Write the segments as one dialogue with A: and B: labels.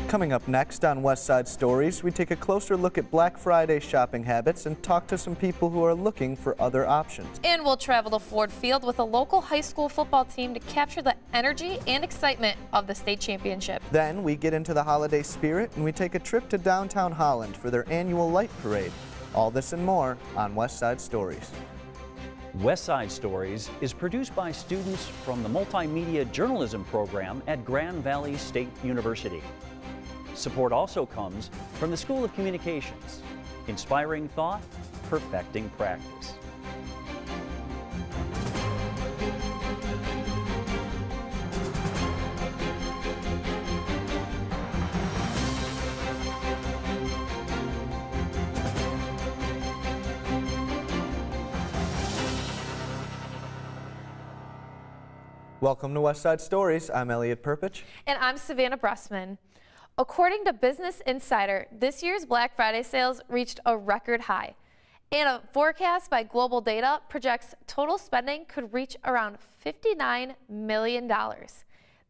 A: Coming up next on West Side Stories, we take a closer look at Black Friday shopping habits and talk to some people who are looking for other options.
B: And we'll travel to Ford Field with a local high school football team to capture the energy and excitement of the state championship.
A: Then we get into the holiday spirit and we take a trip to downtown Holland for their annual light parade. All this and more on West Side Stories.
C: West Side Stories is produced by students from the Multimedia Journalism program at Grand Valley State University. Support also comes from the School of Communications, inspiring thought, perfecting practice.
A: Welcome to West Side Stories. I'm Elliot Perpich.
B: And I'm Savannah Bressman. According to Business Insider, this year's Black Friday sales reached a record high. And a forecast by Global Data projects total spending could reach around $59 million.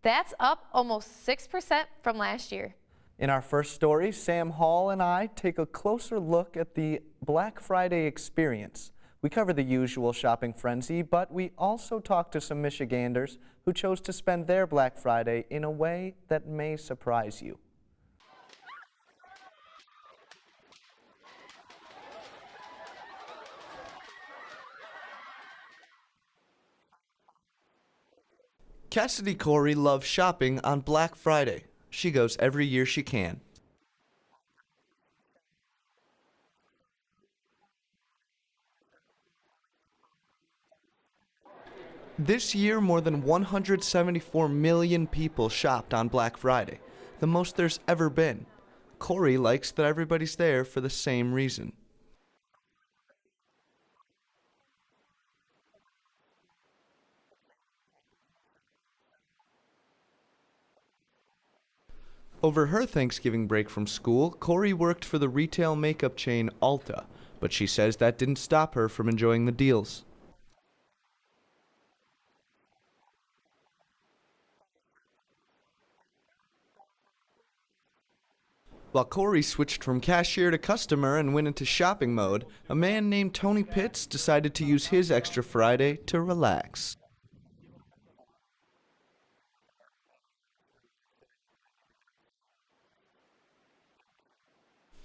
B: That's up almost 6% from last year.
A: In our first story, Sam Hall and I take a closer look at the Black Friday experience. We cover the usual shopping frenzy, but we also talk to some Michiganders who chose to spend their Black Friday in a way that may surprise you. Cassidy Corey loves shopping on Black Friday. She goes every year she can. This year, more than 174 million people shopped on Black Friday, the most there's ever been. Corey likes that everybody's there for the same reason. Over her Thanksgiving break from school, Corey worked for the retail makeup chain Ulta, but she says that didn't stop her from enjoying the deals. While Corey switched from cashier to customer and went into shopping mode, a man named Tony Pitts decided to use his extra Friday to relax.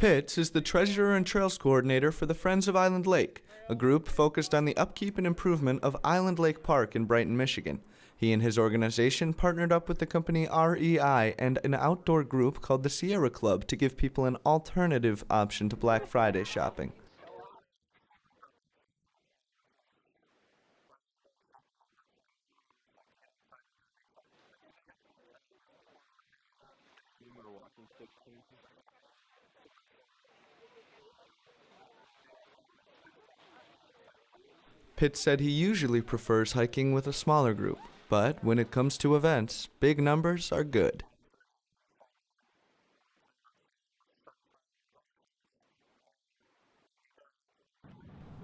A: Pitts is the treasurer and trails coordinator for the Friends of Island Lake, a group focused on the upkeep and improvement of Island Lake Park in Brighton, Michigan. He and his organization partnered up with the company REI and an outdoor group called the Sierra Club to give people an alternative option to Black Friday shopping. Pitt said he usually prefers hiking with a smaller group, but when it comes to events, big numbers are good.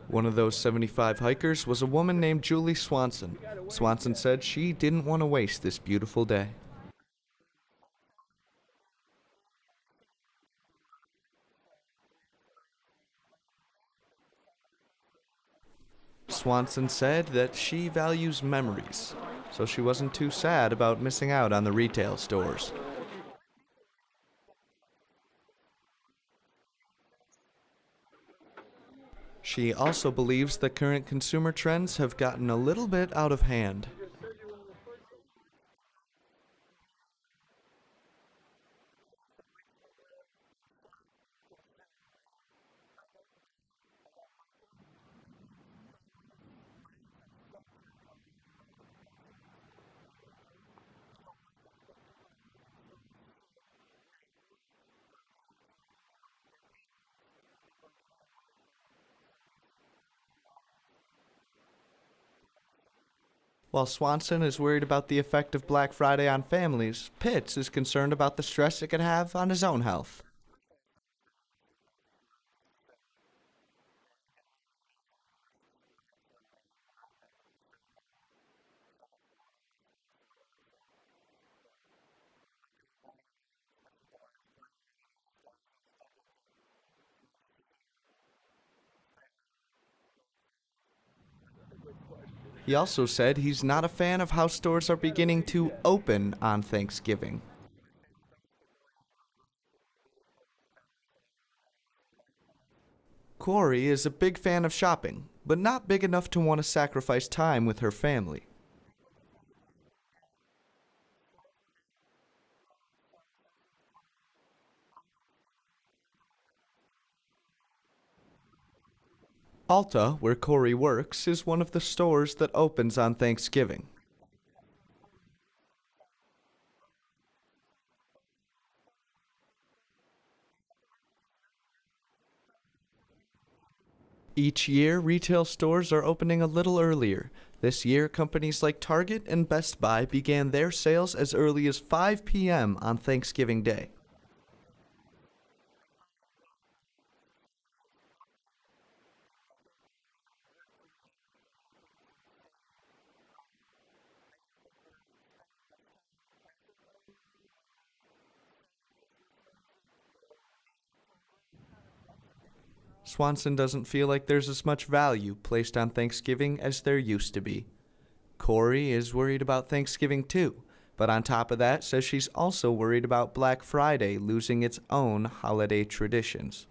A: One of those 75 hikers was a woman named Julie Swanson. Swanson said she didn't want to waste this beautiful day. Swanson said that she values memories, so she wasn't too sad about missing out on the retail stores. She also believes that current consumer trends have gotten a little bit out of hand. While Swanson is worried about the effect of Black Friday on families, Pitts is concerned about the stress it could have on his own health. He also said he's not a fan of how stores are beginning to open on Thanksgiving. Corey is a big fan of shopping, but not big enough to want to sacrifice time with her family. Ulta, where Corey works, is one of the stores that opens on Thanksgiving. Each year, retail stores are opening a little earlier. This year, companies like Target and Best Buy began their sales as early as 5 p.m. on Thanksgiving Day. Swanson doesn't feel like there's as much value placed on Thanksgiving as there used to be. Corey is worried about Thanksgiving too, but on top of that says she's also worried about Black Friday losing its own holiday traditions.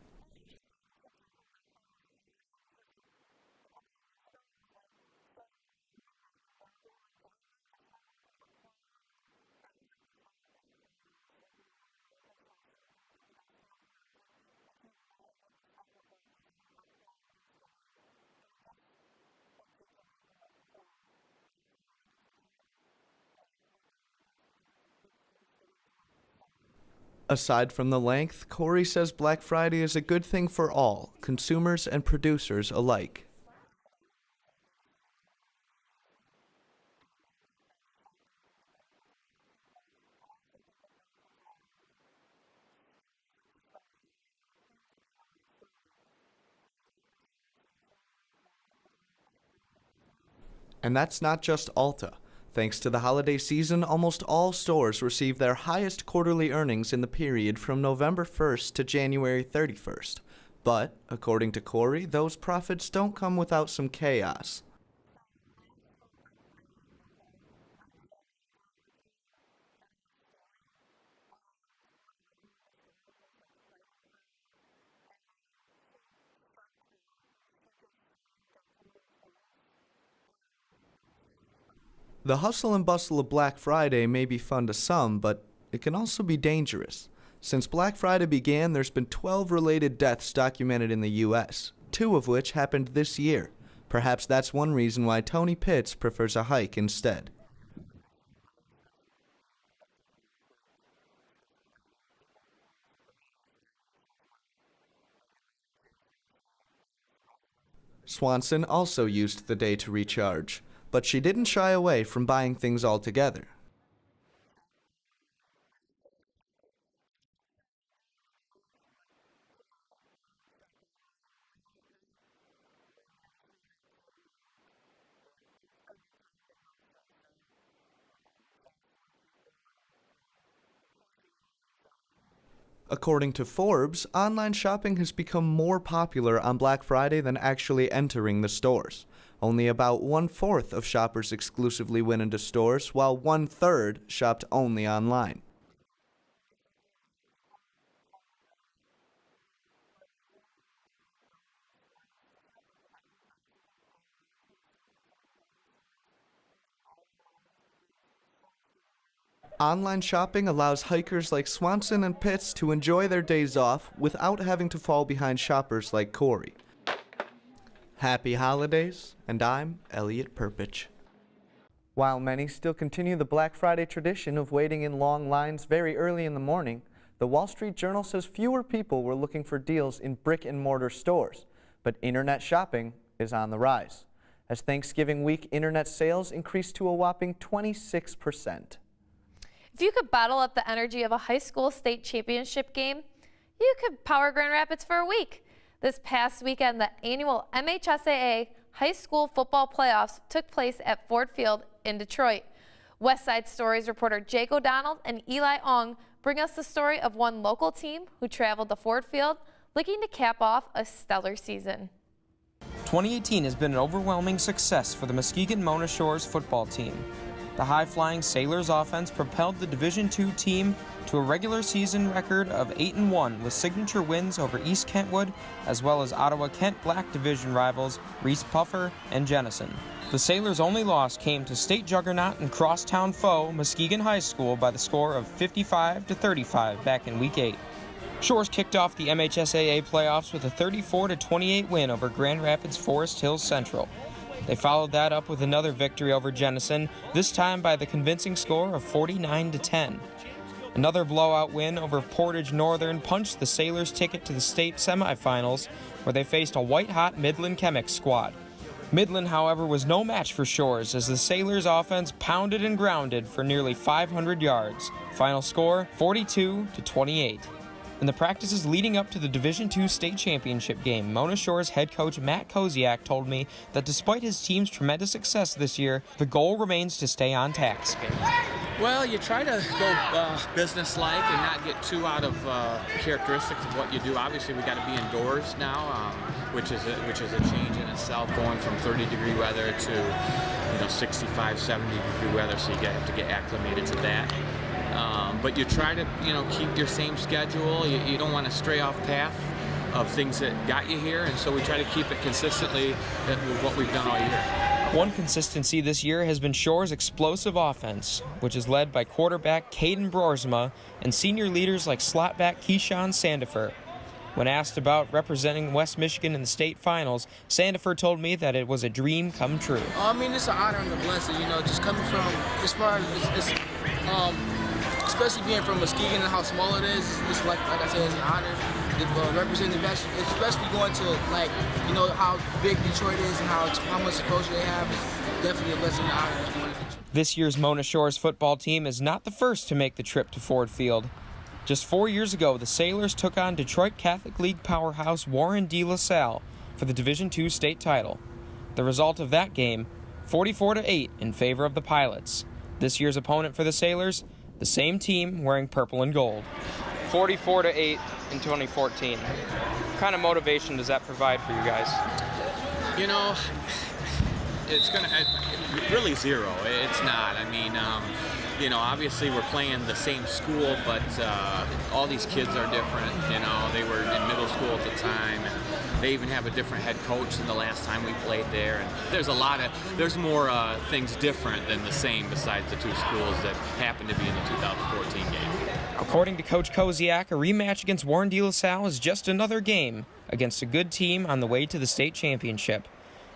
A: Aside from the length, Corey says Black Friday is a good thing for all, consumers and producers alike. And that's not just Ulta. Thanks to the holiday season, almost all stores receive their highest quarterly earnings in the period from November 1st to January 31st. But, according to Corey, those profits don't come without some chaos. The hustle and bustle of Black Friday may be fun to some, but it can also be dangerous. Since Black Friday began, there's been 12 related deaths documented in the U.S., 2 of which happened this year. Perhaps that's one reason why Tony Pitts prefers a hike instead. Swanson also used the day to recharge, but she didn't shy away from buying things altogether. According to Forbes, online shopping has become more popular on Black Friday than actually entering the stores. Only about 1/4 of shoppers exclusively went into stores, while 1/3 shopped only online. Online shopping allows hikers like Swanson and Pitts to enjoy their days off without having to fall behind shoppers like Corey. Happy holidays, and I'm Elliot Perpich. While many still continue the Black Friday tradition of waiting in long lines very early in the morning, the Wall Street Journal says fewer people were looking for deals in brick-and-mortar stores, but internet shopping is on the rise, as Thanksgiving week internet sales increased to a whopping 26%.
B: If you could bottle up the energy of a high school state championship game, you could power Grand Rapids for a week. This past weekend, the annual MHSAA high school football playoffs took place at Ford Field in Detroit. West Side Stories reporter Jake O'Donnell and Eli Ong bring us the story of one local team who traveled to Ford Field looking to cap off a stellar season.
D: 2018 has been an overwhelming success for the Muskegon Mona Shores football team. The high-flying Sailors offense propelled the Division II team to a regular season record of 8-1 with signature wins over East Kentwood as well as Ottawa-Kent Black Division rivals Reese Puffer and Jennison. The Sailors' only loss came to state juggernaut and crosstown foe Muskegon High School by the score of 55-35 back in Week 8. Shores kicked off the MHSAA playoffs with a 34-28 win over Grand Rapids Forest Hills Central. They followed that up with another victory over Jennison, this time by the convincing score of 49-10. Another blowout win over Portage Northern punched the Sailors' ticket to the state semifinals, where they faced a white-hot Midland Chemics squad. Midland, however, was no match for Shores as the Sailors' offense pounded and grounded for nearly 500 yards. Final score, 42-28. In the practices leading up to the Division II state championship game, Mona Shores head coach Matt Koziak told me that despite his team's tremendous success this year, the goal remains to stay on task.
E: Well, you try to go business-like and not get too out of characteristics of what you do. Obviously, we got to be indoors now, which is a change in itself, going from 30-degree weather to 65, 70-degree weather. So you have to get acclimated to that. But you try to keep your same schedule. You don't want to stray off path of things that got you here, and so we try to keep it consistently with what we've done all year.
D: One consistency this year has been Shores' explosive offense, which is led by quarterback Caden Broersma and senior leaders like slotback Keyshawn Sandifer. When asked about representing West Michigan in the state finals, Sandifer told me that it was a dream come true.
F: I mean, it's an honor and a blessing, just coming from as far as especially being from Muskegon and how small it is. It's like I said, it's an honor to represent the best, especially going to how big Detroit is and how much exposure they have. It's definitely a blessing and an honor.
D: This year's Mona Shores football team is not the first to make the trip to Ford Field. Just 4 years ago, the Sailors took on Detroit Catholic League powerhouse Warren de La Salle for the Division II state title. The result of that game, 44-8 in favor of the Pilots. This year's opponent for the Sailors, the same team wearing purple and gold. 44-8 in 2014. What kind of motivation does that provide for you guys?
E: It's really zero. It's not. I mean, obviously we're playing the same school, but all these kids are different. They were in middle school at the time, and they even have a different head coach than the last time we played there. And there's more things different than the same besides the two schools that happen to be in the 2014 game.
D: According to Coach Koziak, a rematch against Warren de La Salle is just another game against a good team on the way to the state championship.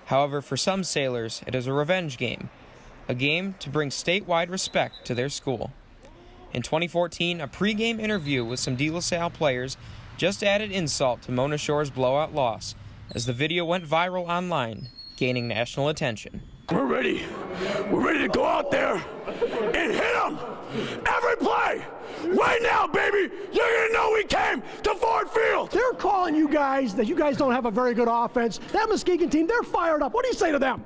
D: However, for some Sailors, it is a revenge game. A game to bring statewide respect to their school. In 2014, a pregame interview with some De La Salle players just added insult to Mona Shores' blowout loss, as the video went viral online, gaining national attention.
G: We're ready. We're ready to go out there and hit them every play. Right now, baby, you're gonna know we came to Ford Field.
H: They're calling you guys that you guys don't have a very good offense. That Muskegon team, they're fired up. What do you say to them?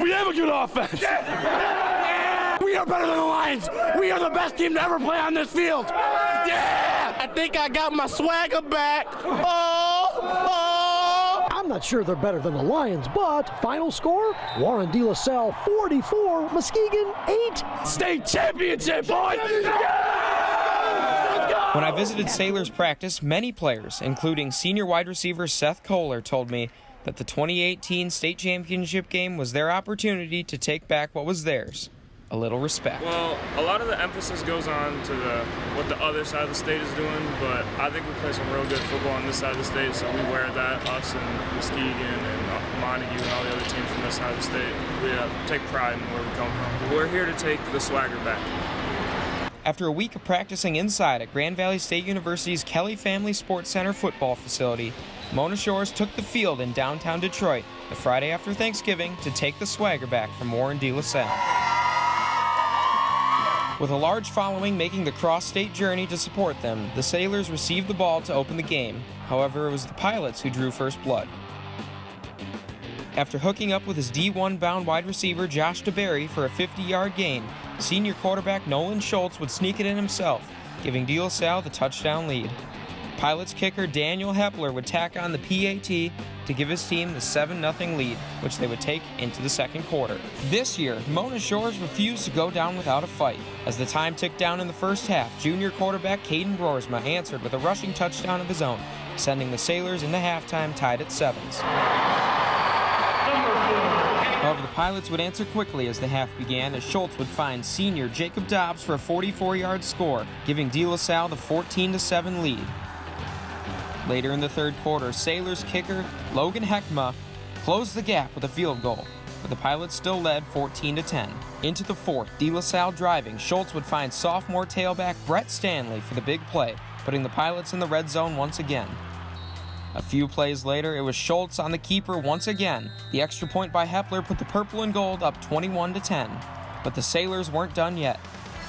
G: We have a good offense. Yeah. We are better than the Lions. We are the best team to ever play on this field. Yeah! I think I got my swagger back.
H: I'm not sure they're better than the Lions, but final score, Warren de La Salle 44, Muskegon 8.
G: State championship, boys!
D: When I visited Sailors practice, many players, including senior wide receiver Seth Kohler, told me that the 2018 state championship game was their opportunity to take back what was theirs, a little respect.
I: Well, a lot of the emphasis goes on to what the other side of the state is doing, but I think we play some real good football on this side of the state, so we wear that, us and Muskegon and Montague and all the other teams from this side of the state. We take pride in where we come from. We're here to take the swagger back.
D: After a week of practicing inside at Grand Valley State University's Kelly Family Sports Center football facility, Mona Shores took the field in downtown Detroit the Friday after Thanksgiving to take the swagger back from Warren de La Salle. With a large following making the cross-state journey to support them, the Sailors received the ball to open the game. However, it was the Pilots who drew first blood. After hooking up with his D1-bound wide receiver Josh DeBerry for a 50-yard gain, senior quarterback Nolan Schultz would sneak it in himself, giving De La Salle the touchdown lead. Pilots kicker Daniel Hepler would tack on the PAT to give his team the 7-0 lead, which they would take into the second quarter. This year, Mona Shores refused to go down without a fight. As the time ticked down in the first half, junior quarterback Caden Broersma answered with a rushing touchdown of his own, sending the Sailors into halftime tied at 7s. However, the Pilots would answer quickly as the half began, as Schultz would find senior Jacob Dobbs for a 44-yard score, giving De La Salle the 14-7 lead. Later in the third quarter, Sailors kicker Logan Heckma closed the gap with a field goal, but the Pilots still led 14-10. Into the fourth, De La Salle driving, Schultz would find sophomore tailback Brett Stanley for the big play, putting the Pilots in the red zone once again. A few plays later, it was Schultz on the keeper once again. The extra point by Hepler put the purple and gold up 21-10, but the Sailors weren't done yet.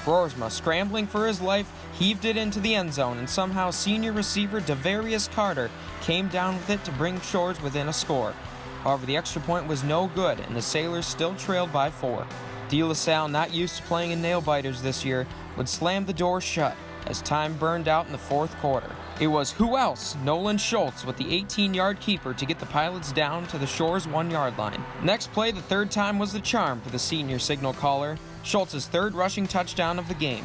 D: Broersma, scrambling for his life, heaved it into the end zone, and somehow senior receiver Devarius Carter came down with it to bring Shores within a score. However, the extra point was no good, and the Sailors still trailed by 4. De La Salle, not used to playing in nail-biters this year, would slam the door shut as time burned out in the fourth quarter. It was who else? Nolan Schultz with the 18-yard keeper to get the Pilots down to the Shores 1-yard line. Next play, the third time was the charm for the senior signal caller, Schultz's third rushing touchdown of the game.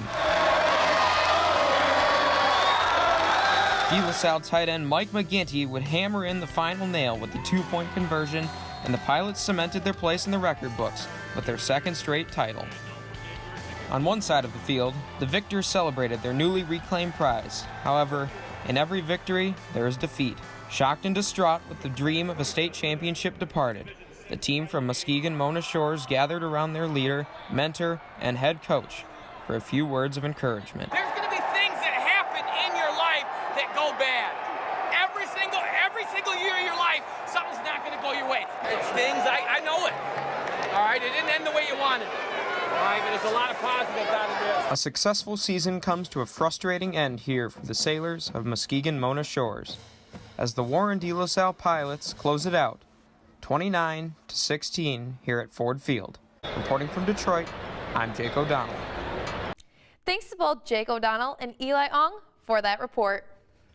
D: De La Salle tight end Mike McGinty would hammer in the final nail with the 2-point conversion, and the Pilots cemented their place in the record books with their second straight title. On one side of the field, the victors celebrated their newly reclaimed prize. However, in every victory, there is defeat. Shocked and distraught with the dream of a state championship departed, the team from Muskegon Mona Shores gathered around their leader, mentor, and head coach for a few words of encouragement.
J: There's going to be things that happen in your life that go bad. Every single year of your life, something's not going to go your way. It stings, I know it. All right, it didn't end the way you wanted it. All right, but there's a lot of positives out of this.
D: A successful season comes to a frustrating end here for the Sailors of Muskegon Mona Shores, as the Warren De La Salle Pilots close it out, 29-16 here at Ford Field. Reporting from Detroit, I'm Jake O'Donnell.
B: Thanks to both Jake O'Donnell and Eli Ong for that report.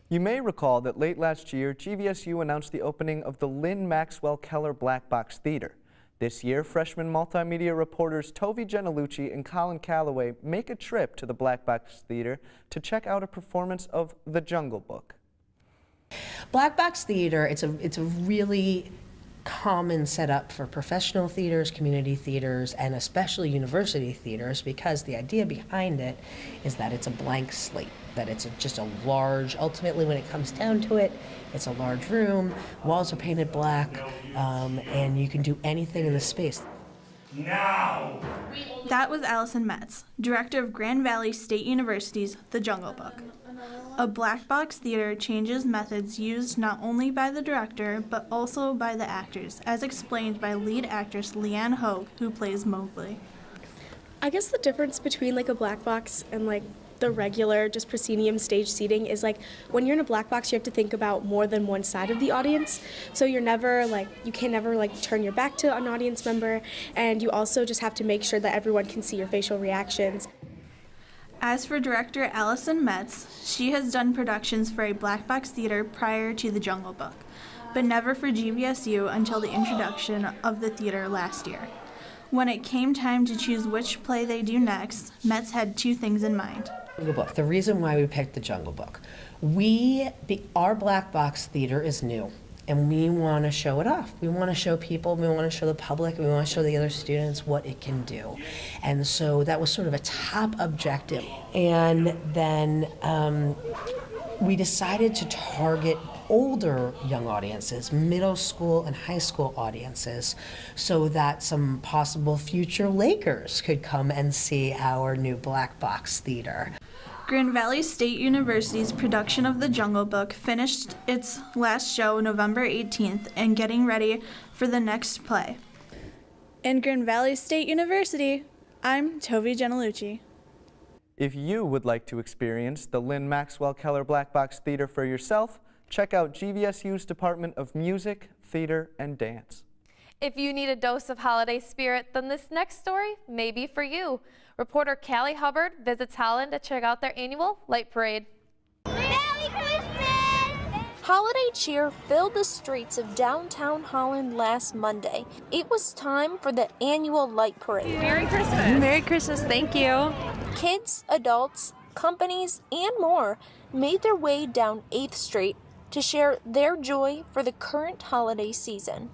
A: You may recall that late last year, GVSU announced the opening of the Lynn Maxwell Keller Black Box Theater. This year, freshman multimedia reporters Tovi Genelucci and Colin Calloway make a trip to the Black Box Theater to check out a performance of The Jungle Book.
K: Black Box Theater, it's a really common setup for professional theaters, community theaters, and especially university theaters, because the idea behind it is that it's a blank slate, that it's just a large, ultimately when it comes down to it, it's a large room, walls are painted black, and you can do anything in the space.
L: Now! That was Allison Metz, director of Grand Valley State University's The Jungle Book. A black box theater changes methods used not only by the director, but also by the actors, as explained by lead actress Leanne Hogue, who plays Mowgli.
M: I guess the difference between like a black box and like the regular just proscenium stage seating is like when you're in a black box you have to think about more than one side of the audience, so you're never like, you can never like turn your back to an audience member, and you also just have to make sure that everyone can see your facial reactions.
L: As for director Allison Metz, she has done productions for a black box theater prior to The Jungle Book, but never for GVSU until the introduction of the theater last year. When it came time to choose which play they do next, Metz had two things in mind.
K: Jungle Book. The reason why we picked The Jungle Book, our black box theater is new, and we want to show it off. We want to show people, we want to show the public, we want to show the other students what it can do. And so that was sort of a top objective. And then we decided to target older young audiences, middle school and high school audiences, so that some possible future Lakers could come and see our new black box theater.
L: Grand Valley State University's production of The Jungle Book finished its last show November 18th and getting ready for the next play. In Grand Valley State University, I'm Tovi Genelucci.
A: If you would like to experience the Lynn Maxwell Keller Black Box Theater for yourself, check out GVSU's Department of Music, Theater, and Dance.
B: If you need a dose of holiday spirit, then this next story may be for you. Reporter Callie Hubbard visits Holland to check out their annual light parade.
N: Merry Christmas! Holiday cheer filled the streets of downtown Holland last Monday. It was time for the annual light parade.
O: Merry Christmas. Merry Christmas, thank you.
N: Kids, adults, companies, and more made their way down 8th Street to share their joy for the current holiday season.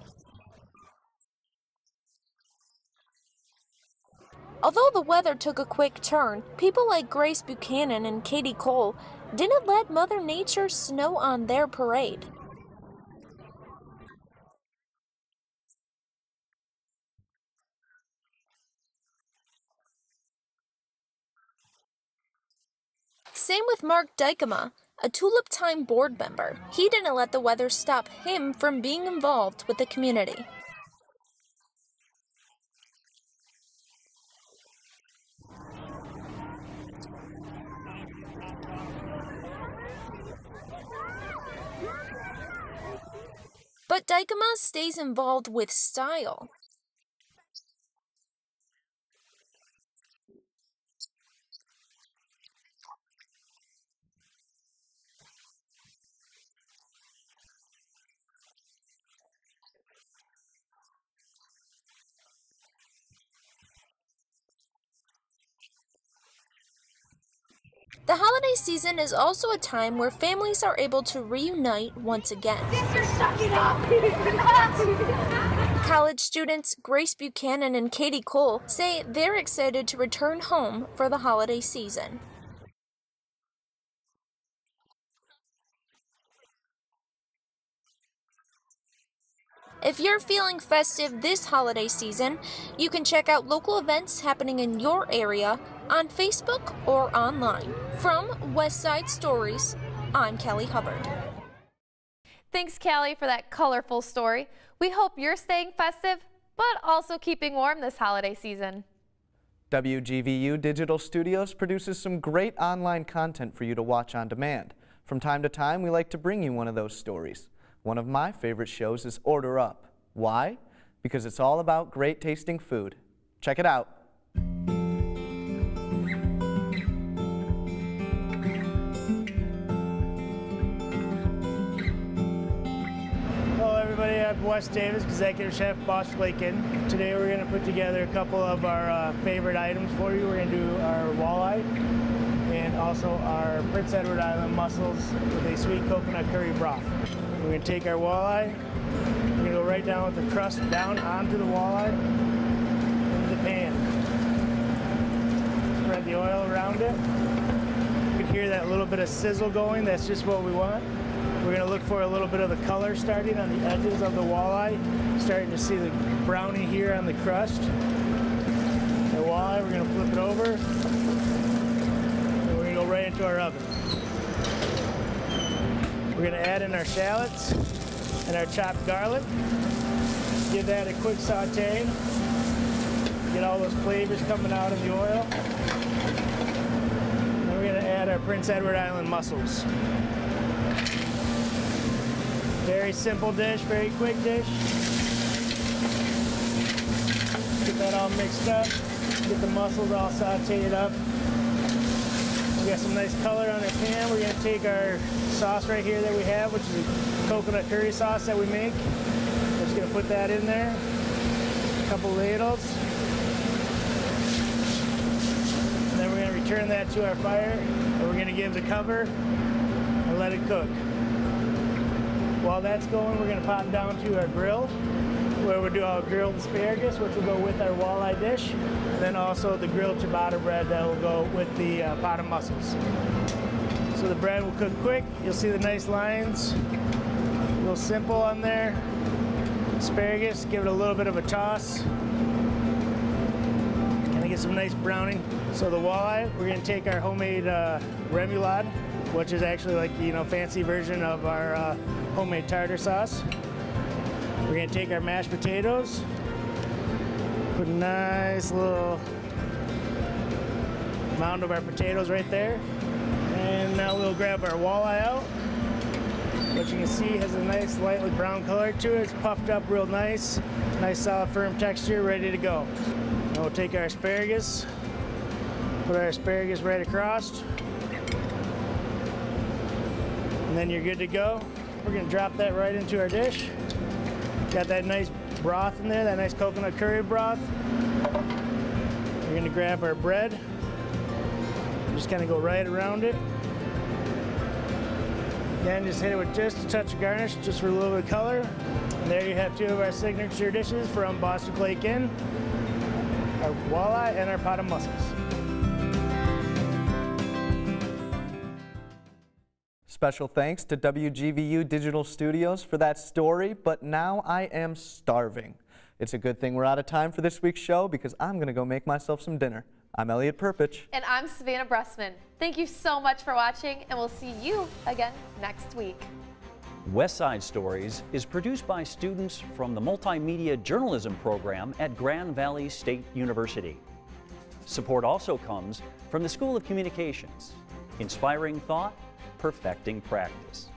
N: Although the weather took a quick turn, people like Grace Buchanan and Katie Cole didn't let Mother Nature snow on their parade. Same with Mark Dykema, a Tulip Time board member. He didn't let the weather stop him from being involved with the community. But Dykema stays involved with style. The holiday season is also a time where families are able to reunite once again. Sister, suck it up! College students Grace Buchanan and Katie Cole say they're excited to return home for the holiday season. If you're feeling festive this holiday season, you can check out local events happening in your area on Facebook or online. From Westside Stories, I'm Kelly Hubbard.
B: Thanks, Callie, for that colorful story. We hope you're staying festive, but also keeping warm this holiday season.
A: WGVU Digital Studios produces some great online content for you to watch on demand. From time to time, we like to bring you one of those stories. One of my favorite shows is Order Up. Why? Because it's all about great tasting food. Check it out.
P: Hello everybody, I'm Wes Davis, Executive Chef, Bosch Lake Inn. Today we're going to put together a couple of our favorite items for you. We're going to do our walleye and also our Prince Edward Island mussels with a sweet coconut curry broth. We're going to take our walleye, we're going to go right down with the crust down onto the walleye into the pan. Spread the oil around it. You can hear that little bit of sizzle going, that's just what we want. We're going to look for a little bit of the color starting on the edges of the walleye, starting to see the brownie here on the crust. The walleye, we're going to flip it over, and we're going to go right into our oven. We're going to add in our shallots and our chopped garlic. Give that a quick saute. Get all those flavors coming out of the oil. And then we're going to add our Prince Edward Island mussels. Very simple dish, very quick dish. Get that all mixed up. Get the mussels all sauteed up. We got some nice color on our pan. We're going to take our sauce right here that we have, which is a coconut curry sauce that we make. We're just going to put that in there. A couple ladles. And then we're going to return that to our fire. And we're going to give the cover and let it cook. While that's going, we're going to pop down to our grill, where we'll do our grilled asparagus, which will go with our walleye dish, and then also the grilled ciabatta bread that will go with the pot of mussels. So the bread will cook quick. You'll see the nice lines, a little simple on there. Asparagus, give it a little bit of a toss. Kind of get some nice browning. So the walleye, we're going to take our homemade remoulade, which is actually like, fancy version of our homemade tartar sauce. We're going to take our mashed potatoes, put a nice little mound of our potatoes right there. And now we'll grab our walleye out, which you can see has a nice lightly brown color to it. It's puffed up real nice, nice solid firm texture, ready to go. Now we'll take our asparagus, put our asparagus right across, and then you're good to go. We're gonna drop that right into our dish. Got that nice broth in there, that nice coconut curry broth. We're gonna grab our bread. Just kind of go right around it. Then just hit it with just a touch of garnish, just for a little bit of color. And there you have two of our signature dishes from Boston Lake Inn, our walleye and our pot of mussels.
A: Special thanks to WGVU Digital Studios for that story, but now I am starving. It's a good thing we're out of time for this week's show because I'm going to go make myself some dinner. I'm Elliot Perpich.
B: And I'm Savannah Bressman. Thank you so much for watching, and we'll see you again next week.
C: West Side Stories is produced by students from the Multimedia Journalism program at Grand Valley State University. Support also comes from the School of Communications, inspiring thought, perfecting practice.